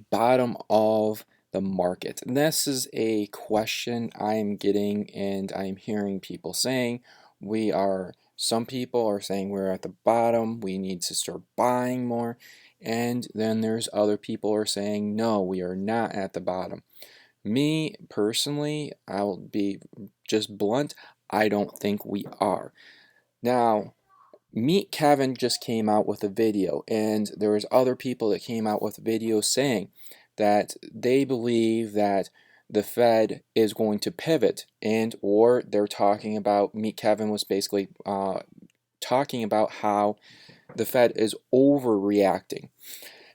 bottom of the market? And this is a question I'm getting, and I'm hearing people saying some people are saying we're at the bottom, we need to start buying more, and then there's other people are saying no, we are not at the bottom. Me personally, I'll be just blunt, I don't think we are. Now, Meet Kevin just came out with a video, and there was other people that came out with videos saying that they believe that the Fed is going to pivot, and or they're talking about, Meet Kevin was basically talking about how the Fed is overreacting.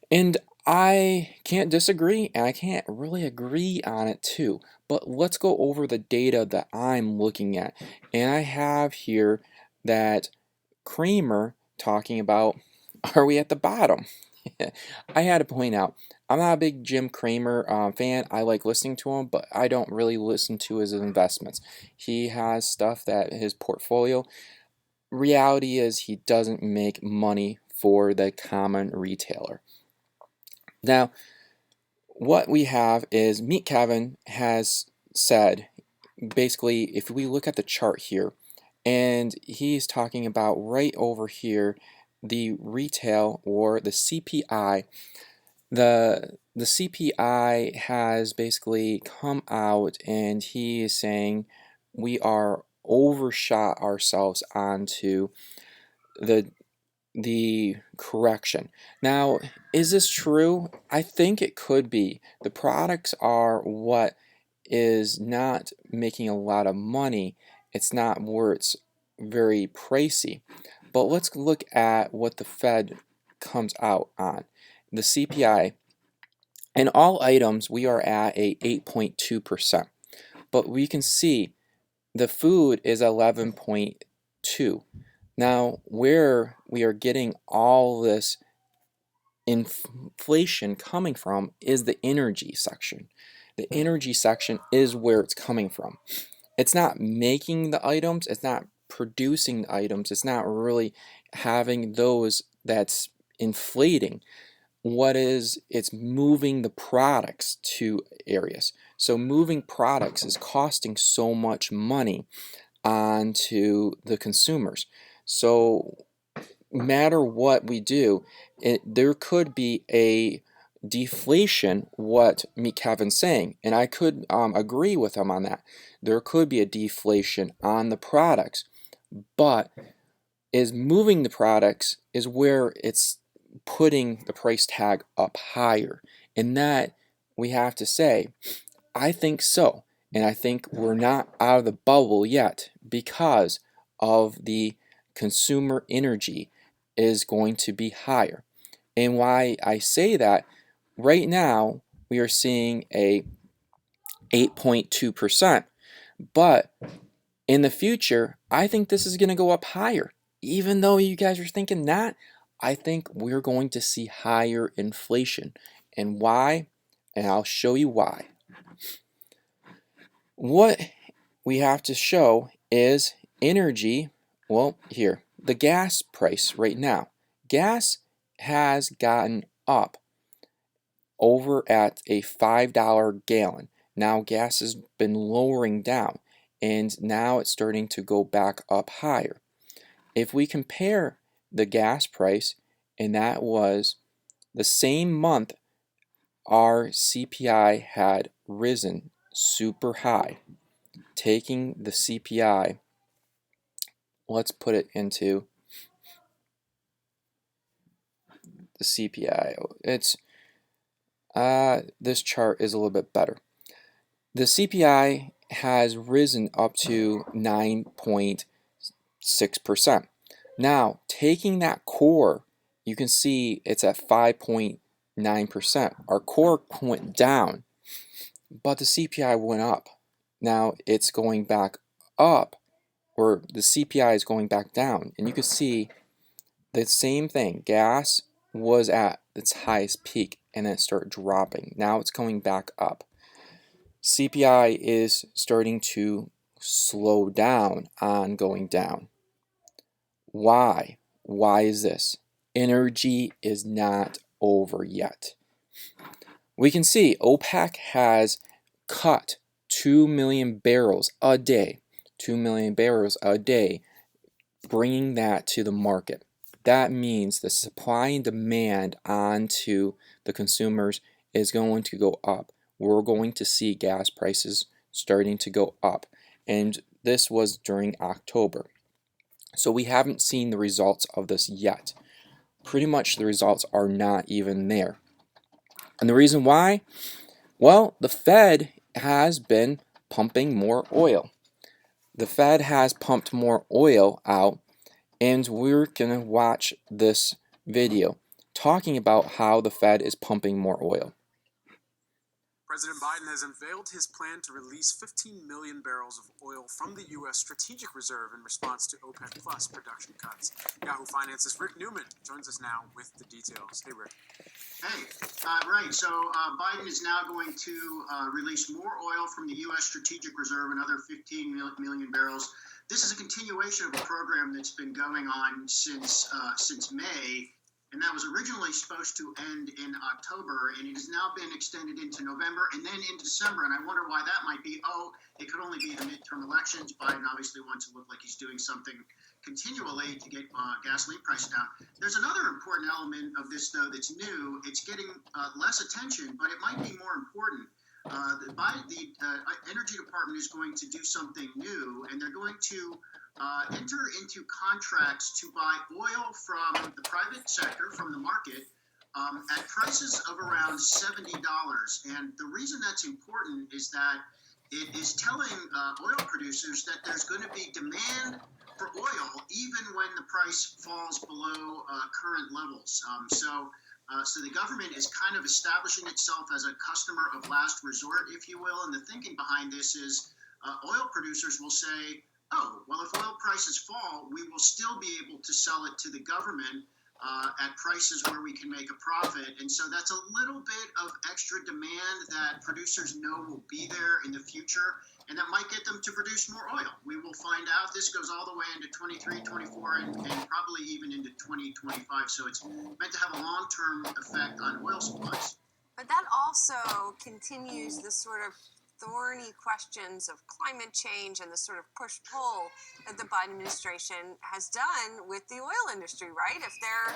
And I can't disagree, and I can't really agree on it too. But let's go over the data that I'm looking at. And I have here that Kramer talking about, are we at the bottom? I had to point out, I'm not a big Jim Cramer fan. I like listening to him, but I don't really listen to his investments. He has stuff that his portfolio. Reality is he doesn't make money for the common retailer. Now, what we have is Meet Kevin has said, basically, if we look at the chart here, and he's talking about right over here, the retail or the CPI. The CPI has basically come out, and he is saying we are overshot ourselves onto the correction. Now, is this true? I think it could be. The products are what is not making a lot of money. It's not where it's very pricey. But let's look at what the Fed comes out on. The CPI, in all items, we are at a 8.2%. But we can see the food is 11.2. Now, where we are getting all this inflation coming from is the energy section. The energy section is where it's coming from. It's not making the items, it's not producing the items, it's not really having those that's inflating. What is, it's moving the products to areas. So moving products is costing so much money onto the consumers. So matter what we do, there could be a deflation, what Meet Kevin's saying, and I could agree with him on that. There could be a deflation on the products, but is moving the products is where it's putting the price tag up higher, and that we have to say, I think so, and I think we're not out of the bubble yet because of the consumer energy is going to be higher. And why I say that, right now we are seeing a 8.2%, but in the future I think this is going to go up higher. Even though you guys are thinking that, I think we're going to see higher inflation. And why? And I'll show you why. What we have to show is energy. Well, here, the gas price right now. Gas has gotten up over at a $5 gallon. Now gas has been lowering down, and now it's starting to go back up higher. If we compare the gas price, and that was the same month our CPI had risen super high. Taking the CPI, let's put it into the CPI. It's this chart is a little bit better. The CPI has risen up to 9.6%. Now, taking that core, you can see it's at 5.9%. Our core went down, but the CPI went up. Now it's going back up, or the CPI is going back down, and you can see the same thing. Gas was at its highest peak and then it started dropping. Now it's going back up. CPI is starting to slow down on going down. Why? Why is this? Energy is not over yet. we can see OPEC has cut 2 million barrels a day, 2 million barrels a day, bringing that to the market. That means the supply and demand onto the consumers is going to go up. We're going to see gas prices starting to go up. And this was during October. So we haven't seen the results of this yet. Pretty much the results are not even there. And the reason why? Well, the Fed has been pumping more oil. The Fed has pumped more oil out, and we're going to watch this video talking about how the Fed is pumping more oil. President Biden has unveiled his plan to release 15 million barrels of oil from the U.S. Strategic Reserve in response to OPEC Plus production cuts. Yahoo Finance's Rick Newman joins us now with the details. Hey, Rick. Hey, right. So Biden is now going to release more oil from the U.S. Strategic Reserve, another 15 million barrels. This is a continuation of a program that's been going on since May. And that was originally supposed to end in October, and it has now been extended into November and then into December. And I wonder why that might be. Oh, it could only be the midterm elections. Biden obviously wants to look like he's doing something continually to get gasoline prices down. There's another important element of this, though, that's new. It's getting less attention, but it might be more important. The Energy Department is going to do something new, and they're going to enter into contracts to buy oil from the private sector, from the market, at prices of around $70. And the reason that's important is that it is telling oil producers that there's going to be demand for oil even when the price falls below current levels. So the government is kind of establishing itself as a customer of last resort, if you will. And the thinking behind this is oil producers will say, oh, well, if oil prices fall, we will still be able to sell it to the government at prices where we can make a profit. And so that's a little bit of extra demand that producers know will be there in the future, and that might get them to produce more oil. We will find out. This goes all the way into 23, 24, and probably even into 2025. So it's meant to have a long-term effect on oil supplies. But that also continues the sort of thorny questions of climate change and the sort of push-pull that the Biden administration has done with the oil industry, right? If they're,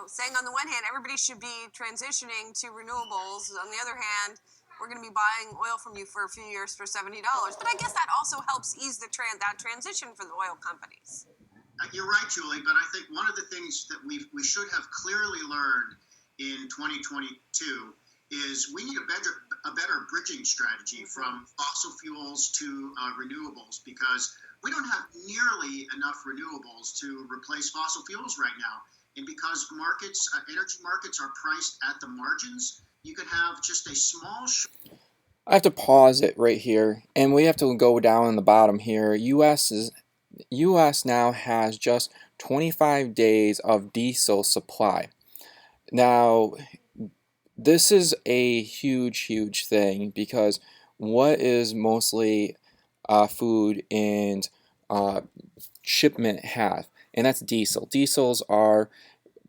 saying on the one hand, everybody should be transitioning to renewables, on the other hand, we're going to be buying oil from you for a few years for $70. But I guess that also helps ease that transition for the oil companies. You're right, Julie, but I think one of the things that we should have clearly learned in 2022 is we need a better bridging strategy from fossil fuels to renewables, because we don't have nearly enough renewables to replace fossil fuels right now. And because energy markets are priced at the margins, you could have just a small... I have to pause it right here, and we have to go down in the bottom here. US now has just 25 days of diesel supply. Now, this is a huge thing, because what is mostly food and shipment have? And that's diesel. Diesels are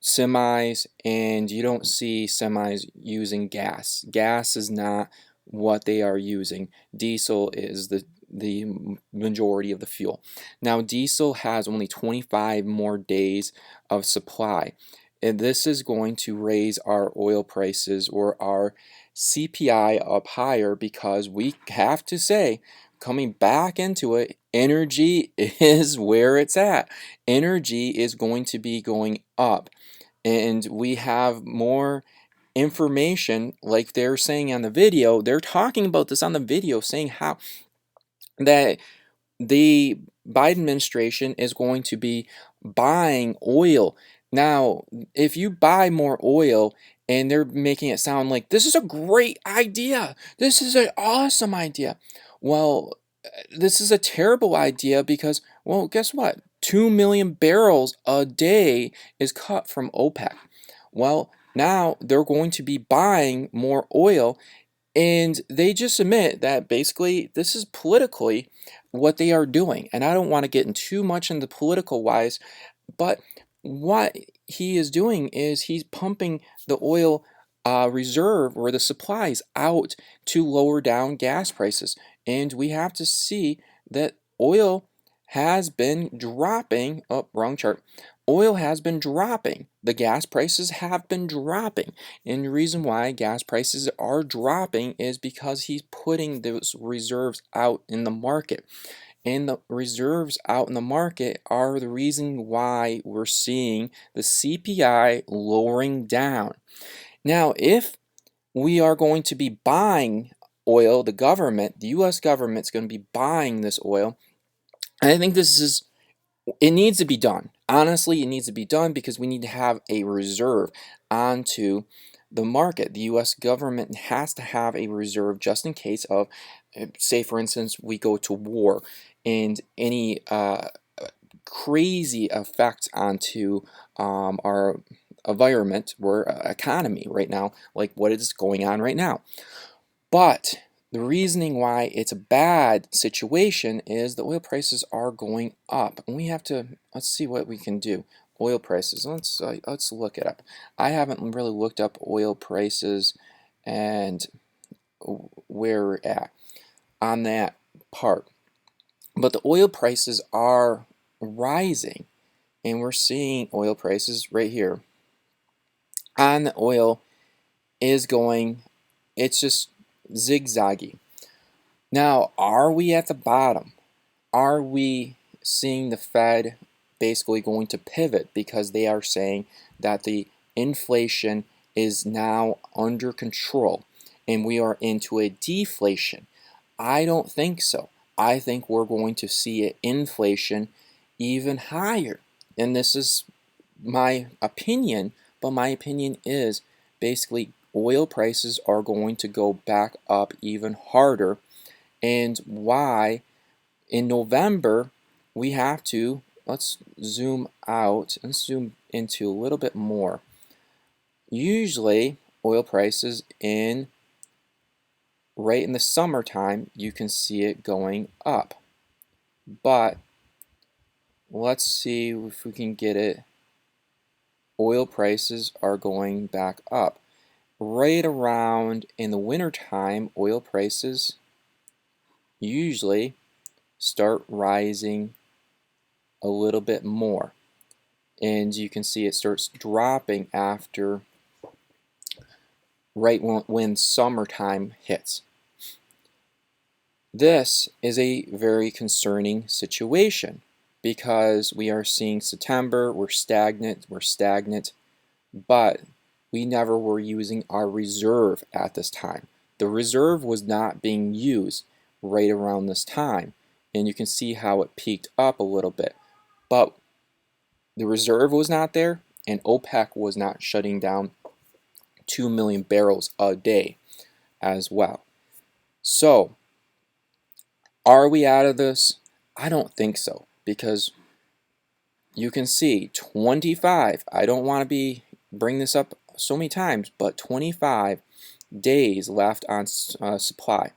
semis, and you don't see semis using gas. Gas is not what they are using. Diesel is the majority of the fuel. Now, diesel has only 25 more days of supply. And this is going to raise our oil prices, or our CPI, up higher, because we have to say, coming back into it, energy is where it's at. Energy is going to be going up. And we have more information, like they're saying on the video. They're talking about this on the video, saying how that the Biden administration is going to be buying oil. Now, if you buy more oil, and they're making it sound like this is a great idea, this is an awesome idea. Well, this is a terrible idea, because, well, guess what? 2 million barrels a day is cut from OPEC. Well, now they're going to be buying more oil, and they just admit that basically this is politically what they are doing. And I don't want to get in too much into political wise, but what he is doing is he's pumping the oil reserve or the supplies out to lower down gas prices. And we have to see that oil has been dropping. Oh, wrong chart. Oil has been dropping. The gas prices have been dropping. And the reason why gas prices are dropping is because he's putting those reserves out in the market. And the reserves out in the market are the reason why we're seeing the CPI lowering down. Now, if we are going to be buying oil, the government, the U.S. government's going to be buying this oil, and I think it needs to be done. Honestly, it needs to be done because we need to have a reserve onto the market. The U.S. government has to have a reserve just in case of, say for instance, we go to war and any crazy effects onto our environment or economy right now, like what is going on right now. But the reasoning why it's a bad situation is the oil prices are going up, and we have to, let's see what we can do. Oil prices, let's look it up. I haven't really looked up oil prices and where we're at on that part, but the oil prices are rising, and we're seeing oil prices right here on the oil is going, it's just zigzaggy. Now, are we at the bottom? Are we seeing the Fed basically going to pivot because they are saying that the inflation is now under control and we are into a deflation? I don't think so. I think we're going to see inflation even higher. And this is my opinion, but my opinion is basically oil prices are going to go back up even harder. And why in November we have to, let's zoom out and zoom into a little bit more. Usually oil prices right in the summertime you can see it going up, but let's see if we can get it. Oil prices are going back up. Right around in the winter time, oil prices usually start rising a little bit more, and you can see it starts dropping after right when summertime hits. This is a very concerning situation because we are seeing September, we're stagnant, but we never were using our reserve at this time. The reserve was not being used right around this time, and you can see how it peaked up a little bit, but the reserve was not there, and OPEC was not shutting down 2 million barrels a day as well. So, are we out of this? I don't think so, because you can see 25, I don't want to bring this up so many times, but 25 days left on supply.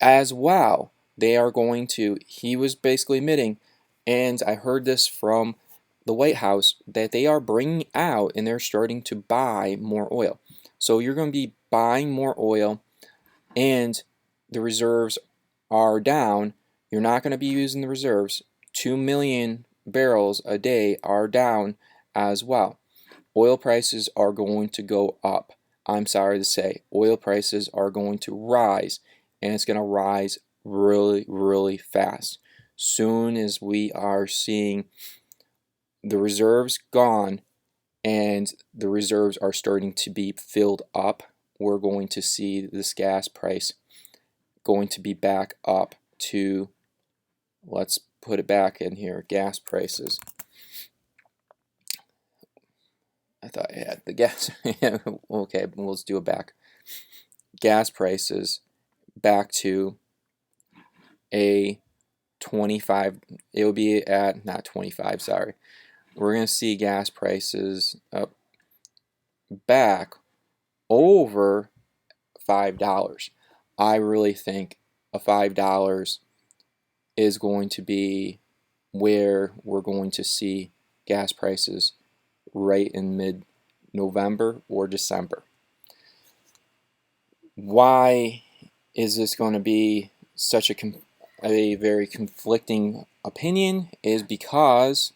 As well, they are going to, he was basically admitting, and I heard this from the White House, that they are bringing out and they're starting to buy more oil. So you're going to be buying more oil and the reserves are down. You're not going to be using the reserves. 2 million barrels a day are down as well. Oil prices are going to go up. I'm sorry to say, oil prices are going to rise, and it's going to rise really, really fast. Soon as we are seeing the reserves gone and the reserves are starting to be filled up, we're going to see this gas price going to be back up to, let's put it back in here, gas prices. I thought I had the gas. Okay, let's do it back. Gas prices back to a 25. It will be at, not 25, sorry. We're going to see gas prices up back over $5. I really think a $5 is going to be where we're going to see gas prices right in November or December. Why is this going to be such a very conflicting opinion? Is because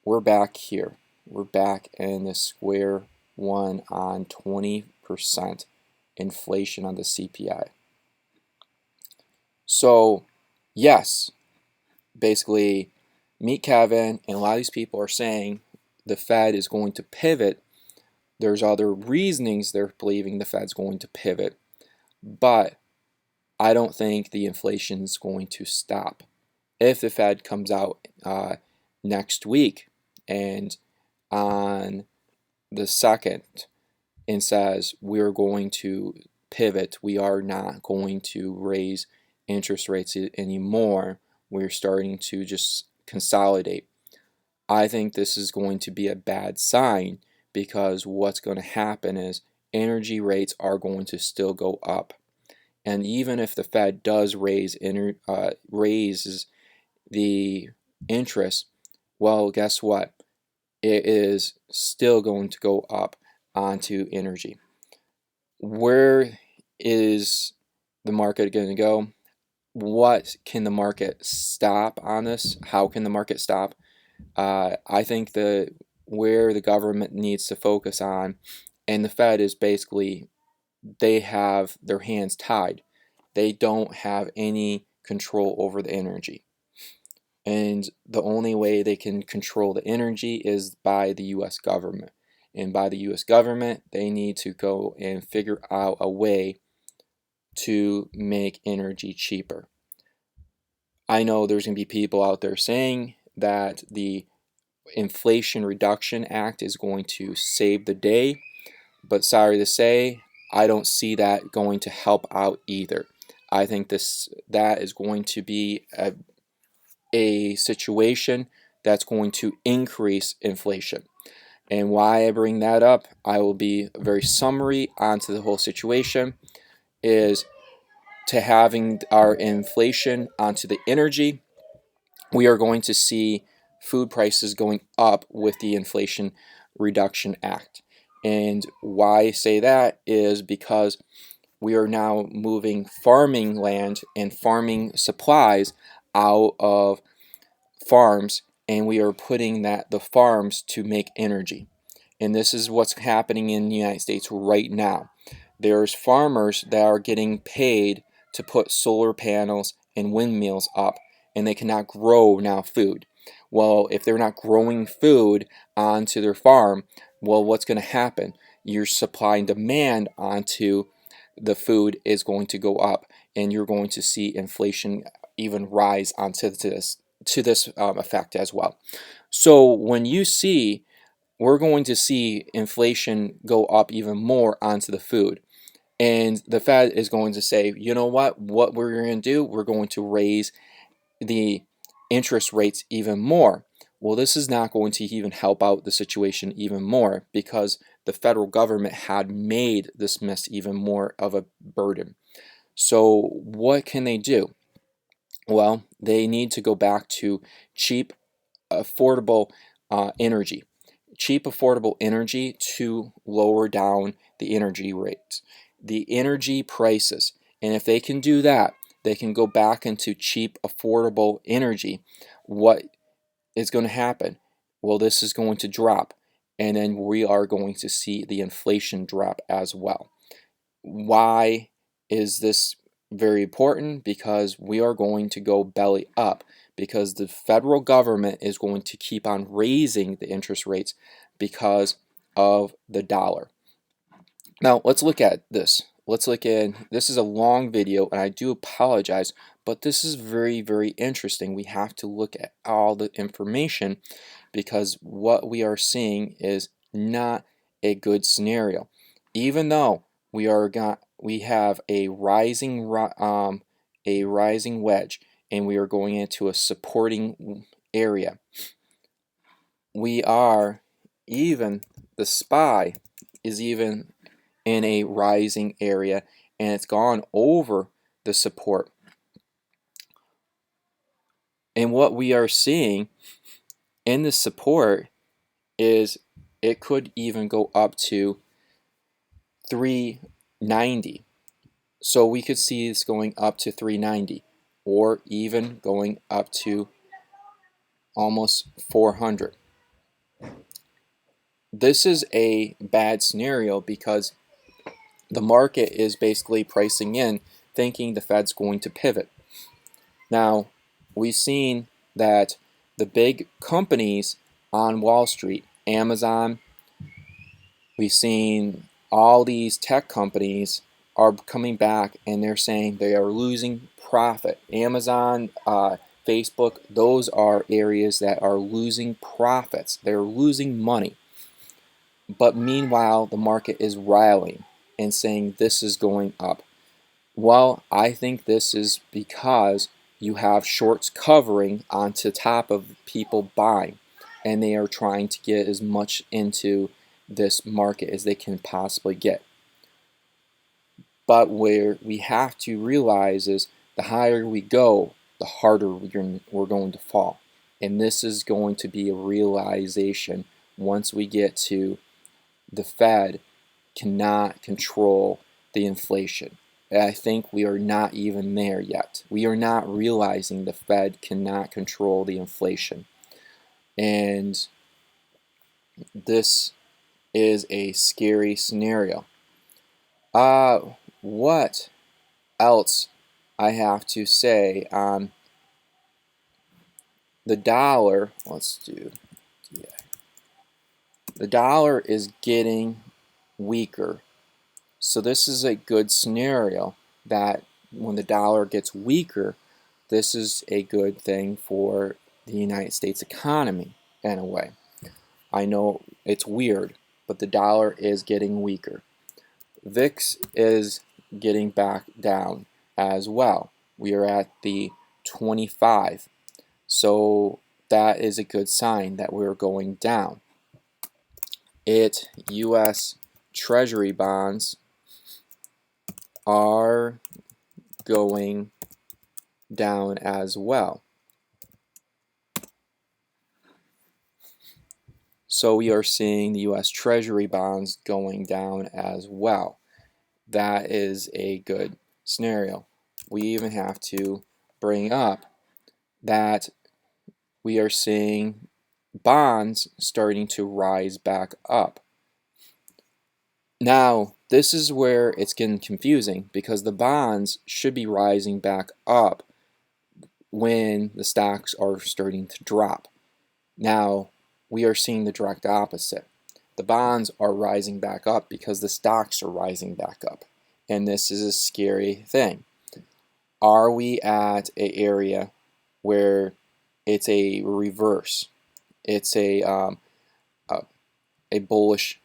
we're back here. We're back in the square one on 20% inflation on the CPI. So, yes, basically, Meet Kevin and a lot of these people are saying the Fed is going to pivot. There's other reasonings they're believing the Fed's going to pivot, but I don't think the inflation is going to stop. If the Fed comes out next week and on the 2nd and says we're going to pivot, we are not going to raise interest rates anymore, we're starting to just consolidate, I think this is going to be a bad sign, because what's going to happen is energy rates are going to still go up. And even if the Fed does raises the interest, well, guess what? It is still going to go up onto energy. Where is the market going to go? What can the market stop on this? How can the market stop? I think where the government needs to focus on, and the Fed is basically, they have their hands tied. They don't have any control over the energy. And the only way they can control the energy is by the U.S. government. And by the U.S. government, they need to go and figure out a way to make energy cheaper. I know there's going to be people out there saying that the Inflation Reduction Act is going to save the day, but sorry to say, I don't see that going to help out either. I think that is going to be a situation that's going to increase inflation. And why I bring that up, I will be very summary onto the whole situation, is to having our inflation onto the energy. We are going to see food prices going up with the Inflation Reduction Act. And why I say that is because we are now moving farming land and farming supplies out of farms, and we are putting the farms to make energy. And this is what's happening in the United States right now. There's farmers that are getting paid to put solar panels and windmills up, and they cannot grow now food. Well, if they're not growing food onto their farm, well, what's going to happen? Your supply and demand onto the food is going to go up, and you're going to see inflation even rise onto this effect as well. So when you see, we're going to see inflation go up even more onto the food. And the Fed is going to say, you know what we're going to do? We're going to raise the interest rates even more. Well, this is not going to even help out the situation even more, because the federal government had made this mess even more of a burden. So what can they do? Well, they need to go back to cheap, affordable energy. Cheap, affordable energy to lower down the energy rates, the energy prices. And if they can do that, they can go back into cheap, affordable energy. What is going to happen? Well, this is going to drop, and then we are going to see the inflation drop as well. Why is this very important? Because we are going to go belly up, because the federal government is going to keep on raising the interest rates because of the dollar. Now, let's look at this. This is a long video, and I do apologize, but this is very, very interesting. We have to look at all the information, because what we are seeing is not a good scenario. Even though we have a rising wedge, and we are going into a supporting area. The SPY is even in a rising area, and it's gone over the support. And what we are seeing in the support is it could even go up to 390. So we could see this going up to 390, or even going up to almost 400. This is a bad scenario because the market is basically pricing in, thinking the Fed's going to pivot. Now, we've seen that the big companies on Wall Street, Amazon, we've seen all these tech companies are coming back and they're saying they are losing profit. Amazon, Facebook, those are areas that are losing profits. They're losing money. But meanwhile, the market is rallying and saying this is going up. Well, I think this is because you have shorts covering onto top of people buying, and they are trying to get as much into this market as they can possibly get. But where we have to realize is the higher we go, the harder we're going to fall. And this is going to be a realization once we get to the Fed cannot control the inflation. I think we are not even there yet. We are not realizing the Fed cannot control the inflation. And this is a scary scenario. What else I have to say on the dollar? Let's do, yeah. The dollar is getting weaker. So this is a good scenario that when the dollar gets weaker, this is a good thing for the United States economy in a way. I know it's weird, but the dollar is getting weaker. VIX is getting back down as well. We are at the 25. So that is a good sign that we're going down. U.S. Treasury bonds are going down as well. So we are seeing the U.S. Treasury bonds going down as well. That is a good scenario. We even have to bring up that we are seeing bonds starting to rise back up. Now, this is where it's getting confusing because the bonds should be rising back up when the stocks are starting to drop. Now, we are seeing the direct opposite. The bonds are rising back up because the stocks are rising back up. And this is a scary thing. Are we at an area where it's a reverse? It's a bullish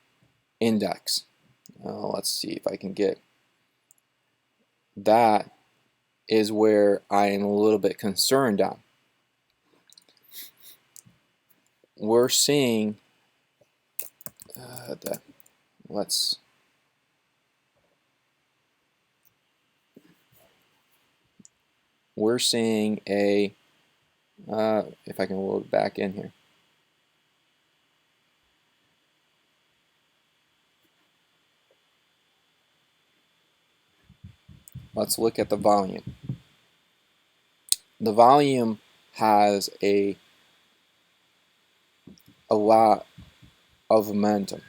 index. Let's see if I can get. That is where I am a little bit concerned on. We're seeing we're seeing a if I can load it back in here. Let's look at the volume. The volume has a lot of momentum,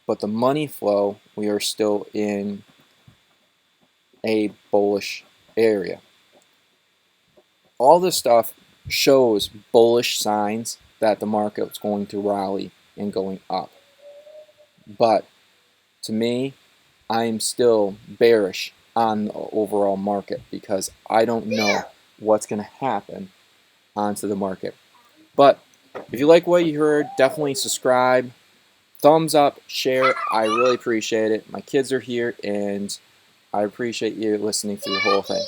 but the money flow, we are still in a bullish area. All this stuff shows bullish signs that the market's going to rally and going up. But to me, I'm still bearish on the overall market because I don't know what's going to happen onto the market. But if you like what you heard, definitely subscribe, thumbs up, share. I really appreciate it. My kids are here and I appreciate you listening through the whole thing.